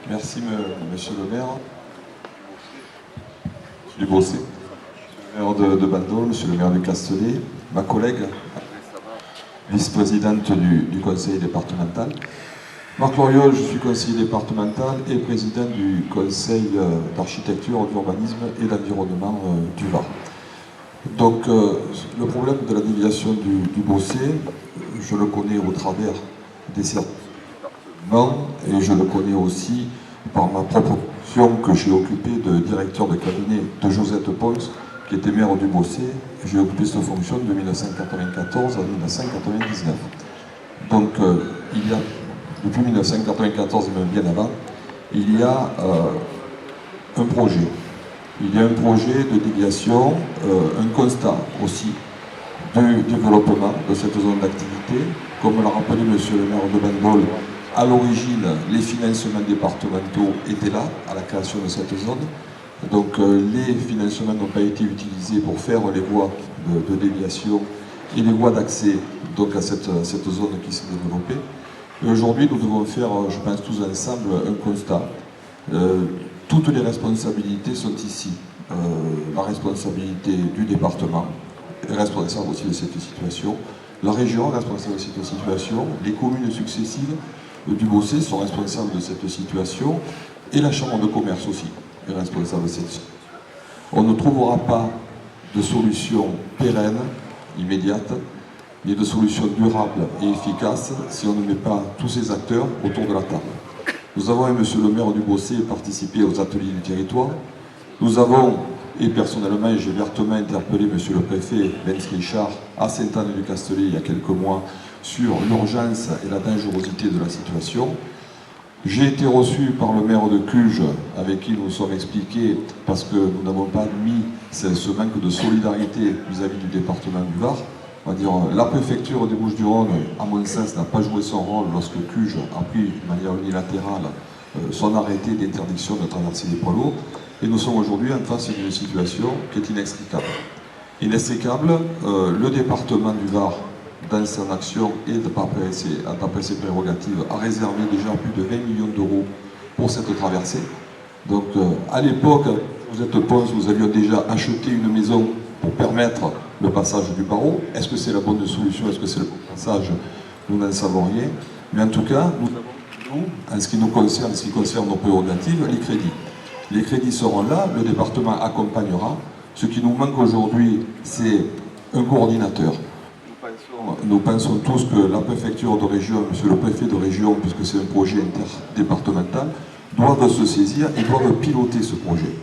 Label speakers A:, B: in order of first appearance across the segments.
A: Merci, monsieur le maire du Bossé, le maire de Bandol, monsieur le maire du Castellet, ma collègue, vice-présidente du conseil départemental. Marc Loriol, je suis conseiller départemental et président du conseil d'architecture, d'urbanisme et d'environnement du Var. Donc, le problème de la déviation du Bossé, je le connais au travers des services et je le connais aussi par ma propre fonction que j'ai occupée de directeur de cabinet de Josette Pons, qui était maire du Bossé. J'ai occupé cette fonction de 1994 à 1999. Donc, depuis 1994 et même bien avant, il y a un projet. Il y a un projet de déviation, un constat aussi du développement de cette zone d'activité. Comme l'a rappelé monsieur le maire de Bandol, à l'origine, les financements départementaux étaient là, à la création de cette zone. Donc les financements n'ont pas été utilisés pour faire les voies de déviation et les voies d'accès donc à cette zone qui s'est développée. Et aujourd'hui, nous devons faire, je pense tous ensemble, un constat. Toutes les responsabilités sont ici. La responsabilité du département est responsable aussi de cette situation. La région est responsable de cette situation. Les communes successives du Bossé sont responsables de cette situation. Et la Chambre de commerce aussi est responsable de cette situation. On ne trouvera pas de solution pérenne, immédiate, ni de solution durable et efficace si on ne met pas tous ces acteurs autour de la table. Nous avons, monsieur le maire du Bossé, participé aux ateliers du territoire. Nous avons, et personnellement, j'ai vertement interpellé monsieur le préfet Vince Richard à Sainte-Anne-du-Castellet il y a quelques mois sur l'urgence et la dangerosité de la situation. J'ai été reçu par le maire de Cluj, avec qui nous sommes expliqués, parce que nous n'avons pas admis ce manque de solidarité vis-à-vis du département du Var. On va dire, la préfecture des Bouches-du-Rhône, à mon sens, n'a pas joué son rôle lorsque Cluj a pris de manière unilatérale son arrêté d'interdiction de traverser les poids lourds. Et nous sommes aujourd'hui en face d'une situation qui est inextricable. Inextricable, le département du Var, dans son action et d'après ses prérogatives, a réservé déjà plus de 20 millions d'euros pour cette traversée. Donc, à l'époque, vous êtes Pons, vous aviez déjà acheté une maison pour permettre le passage du barreau. Est-ce que c'est la bonne solution? Est-ce que c'est le bon passage? Nous n'en savons rien. Mais en tout cas, nous avons, en ce qui nous concerne, en ce qui concerne nos prérogatives, les crédits. Les crédits seront là, le département accompagnera. Ce qui nous manque aujourd'hui, c'est un coordinateur. Nous pensons tous que la préfecture de région, monsieur le préfet de région, puisque c'est un projet interdépartemental, doivent se saisir et doivent piloter ce projet.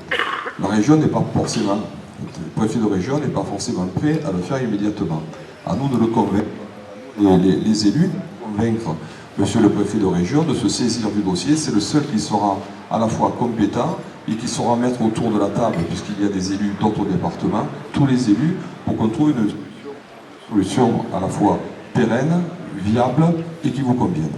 A: La région n'est pas forcément, le préfet de région n'est pas forcément prêt à le faire immédiatement. À nous de le convaincre, les élus, convaincre monsieur le préfet de région de se saisir du dossier. C'est le seul qui sera à la fois compétent et qui saura mettre autour de la table, puisqu'il y a des élus d'autres départements, tous les élus, pour qu'on trouve une solution à la fois pérenne, viable et qui vous convienne.